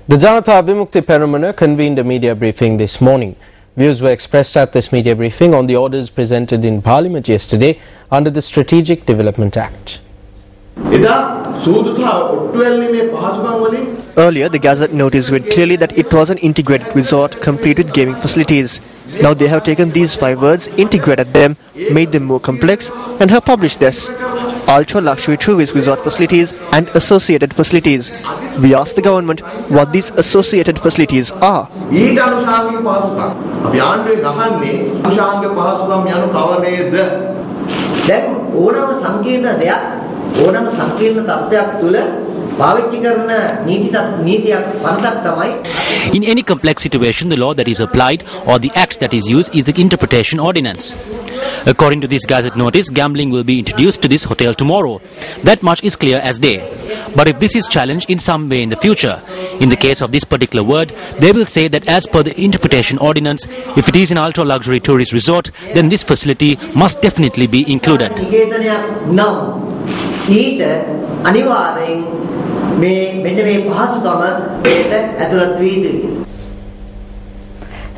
The Janata Vimukti Peramana convened a media briefing this morning. Views were expressed at this media briefing on the orders presented in Parliament yesterday under the Strategic Development Act. Earlier, the Gazette notice read clearly that it was an integrated resort complete with gaming facilities. Now they have taken these 5 words, integrated them, made them more complex, and have published this: ultra-luxury tourist resort facilities and associated facilities. We asked the government what these associated facilities are. In any complex situation, the law that is applied or the act that is used is the interpretation ordinance. According to this Gazette notice, gambling will be introduced to this hotel tomorrow. That much is clear as day. But if this is challenged in some way in the future, in the case of this particular word, they will say that as per the interpretation ordinance, if it is an ultra-luxury tourist resort, then this facility must definitely be included.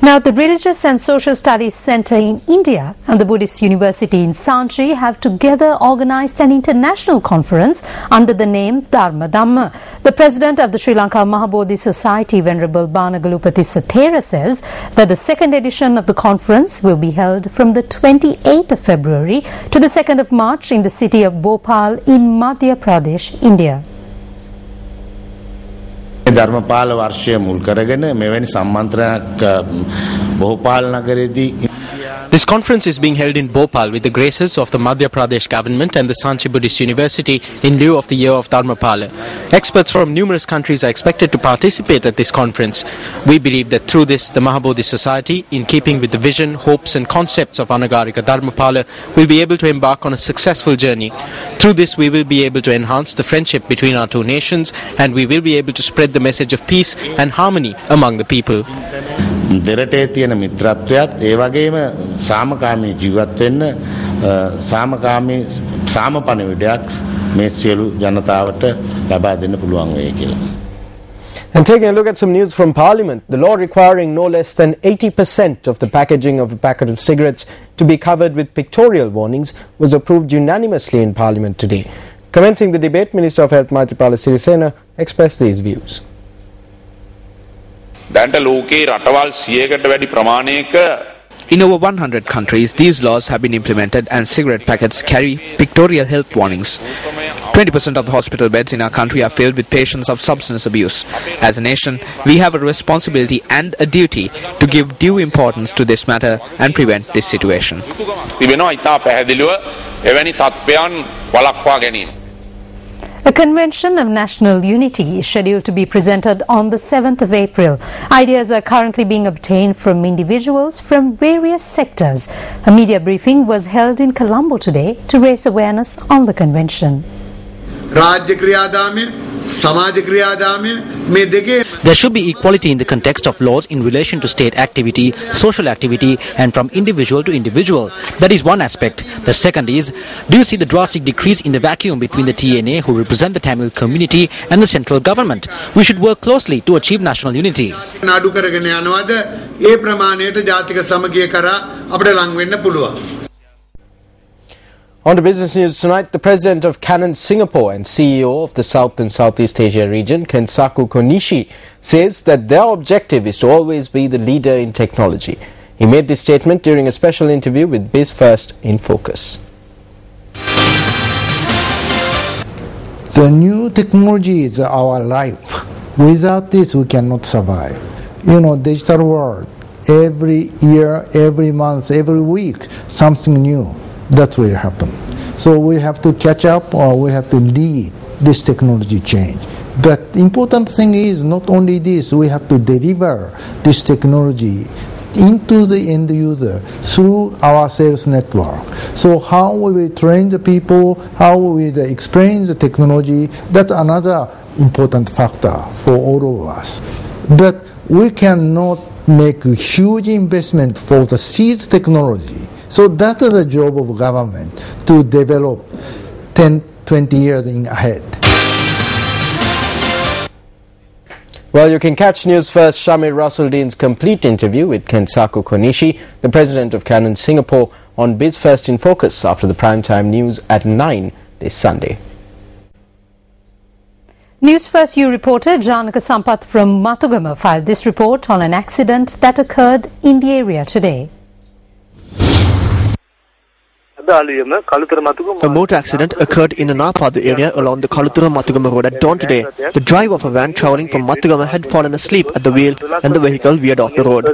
Now, the Religious and Social Studies Centre in India and the Buddhist University in Sanchi have together organised an international conference under the name Dharma Dhamma. The President of the Sri Lanka Mahabodhi Society, Venerable Banagalupati Sathera, says that the second edition of the conference will be held from the 28th of February to the 2nd of March in the city of Bhopal in Madhya Pradesh, India. Dharmapala වර්ෂය මුල් කරගෙන මෙවැනි සම්මන්ත්‍රණයක් Bhopal නගරයේදී. This conference is being held in Bhopal with the graces of the Madhya Pradesh government and the Sanchi Buddhist University in lieu of the year of Dharmapala. Experts from numerous countries are expected to participate at this conference. We believe that through this, the Mahabodhi Society, in keeping with the vision, hopes and concepts of Anagarika Dharmapala, will be able to embark on a successful journey. Through this, we will be able to enhance the friendship between our two nations, and we will be able to spread the message of peace and harmony among the people. දෙරටේ තියෙන මිත්‍රත්වයත් ඒ වගේම සාමකාමී ජීවත් වෙන්න සාමකාමී සාමපණවිඩයක් මේ සියලු ජනතාවට ලබා දෙන්න පුළුවන් වෙයි කියලා. And taking a look at some news from Parliament, the law requiring no less than 80% of the packaging of a packet of cigarettes to be covered with pictorial warnings was approved unanimously in Parliament today. Commencing the debate, Minister of Health Maithripala Sirisena expressed these views. In over 100 countries, these laws have been implemented and cigarette packets carry pictorial health warnings. 20% of the hospital beds in our country are filled with patients of substance abuse. As a nation, we have a responsibility and a duty to give due importance to this matter and prevent this situation. A convention of national unity is scheduled to be presented on the 7th of April. Ideas are currently being obtained from individuals from various sectors. A media briefing was held in Colombo today to raise awareness on the convention. There should be equality in the context of laws in relation to state activity, social activity and from individual to individual. That is one aspect. The second is, do you see the drastic decrease in the vacuum between the TNA who represent the Tamil community and the central government? We should work closely to achieve national unity. On to business news tonight, the President of Canon Singapore and CEO of the South and Southeast Asia region, Kensaku Konishi, says that their objective is to always be the leader in technology. He made this statement during a special interview with Newsfirst in Focus. The new technology is our life. Without this, we cannot survive. You know, digital world, every year, every month, every week, something new. That will happen. So we have to catch up or we have to lead this technology change. But important thing is not only this, we have to deliver this technology into the end user through our sales network. So how we will train the people, how we will explain the technology, that's another important factor for all of us. But we cannot make a huge investment for the seeds technology. So that is the job of government, to develop 10, 20 years in ahead. Well, you can catch Newsfirst Shamir Rasuldeen's complete interview with Kensaku Konishi, the president of Canon Singapore, on BizFirst in Focus after the primetime news at 9 this Sunday. Newsfirst U reporter Janaka Sampath from Matugama filed this report on an accident that occurred in the area today. A motor accident occurred in Anapada area along the Kaluthura-Matugama road at dawn today. The driver of a van travelling from Matugama had fallen asleep at the wheel and the vehicle veered off the road.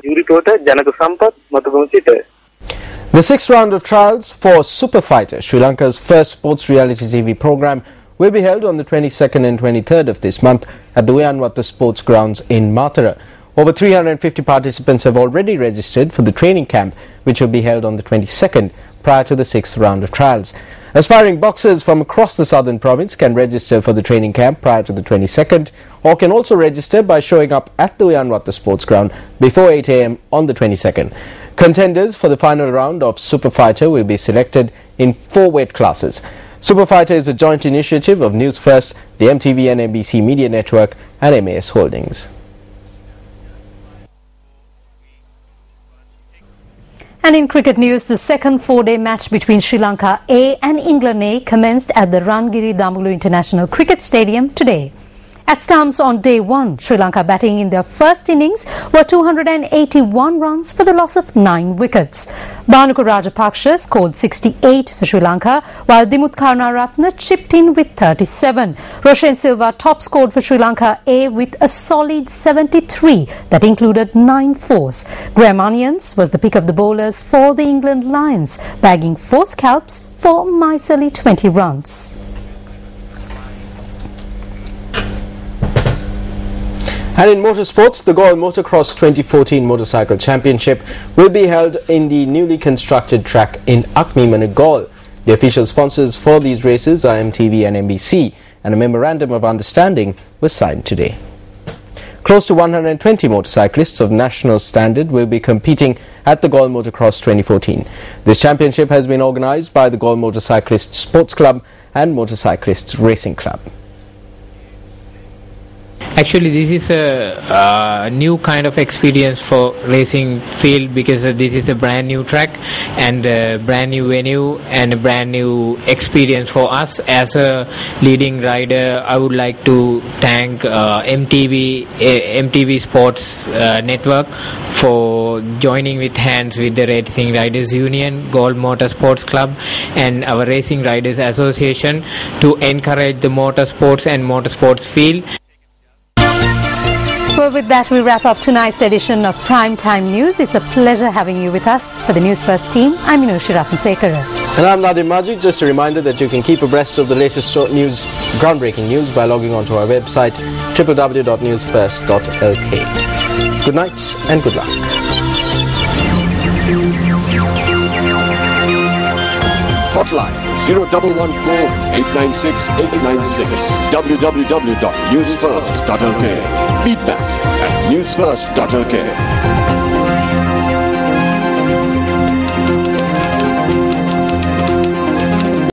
The sixth round of trials for Super Fighter, Sri Lanka's first sports reality TV program, will be held on the 22nd and 23rd of this month at the Uyanwata Sports Grounds in Matara. Over 350 participants have already registered for the training camp, which will be held on the 22nd, prior to the sixth round of trials. Aspiring boxers from across the southern province can register for the training camp prior to the 22nd, or can also register by showing up at the Uyanwata Sports Ground before 8 a.m. on the 22nd. Contenders for the final round of Super Fighter will be selected in 4 weight classes. Super Fighter is a joint initiative of Newsfirst, the MTV and NBC Media Network, and MAS Holdings. And in cricket news, the second 4-day match between Sri Lanka A and England A commenced at the Rangiri Damulu International Cricket Stadium today. At stumps on day 1, Sri Lanka batting in their first innings were 281 runs for the loss of 9 wickets. Bhanuka Rajapaksa scored 68 for Sri Lanka, while Dimuth Karunaratne chipped in with 37. Roshan Silva top scored for Sri Lanka A with a solid 73 that included 9 fours. Graham Onions was the pick of the bowlers for the England Lions, bagging 4 scalps for miserly 20 runs. And in motorsports, the Gaul Motocross 2014 Motorcycle Championship will be held in the newly constructed track in Akmimana, Gaul. The official sponsors for these races are MTV and NBC, and a memorandum of understanding was signed today. Close to 120 motorcyclists of national standard will be competing at the Gaul Motocross 2014. This championship has been organized by the Gaul Motorcyclists Sports Club and Motorcyclists Racing Club. Actually, this is a new kind of experience for racing field, because this is a brand new track and a brand new venue and a brand new experience for us. As a leading rider, I would like to thank MTV Sports Network for joining with hands with the Racing Riders Union, Gold Motor Sports Club and our Racing Riders Association to encourage the motorsports and motorsports field. Well, with that, we wrap up tonight's edition of Primetime News. It's a pleasure having you with us. For the Newsfirst team, I'm Meenakshi Ratnasekara. And I'm Nadim Majid. Just a reminder that you can keep abreast of the latest news, groundbreaking news, by logging on to our website, www.newsfirst.lk. Good night and good luck. Hotline 0114-896-896. www.newsfirst.lk. Feedback at newsfirst.lk.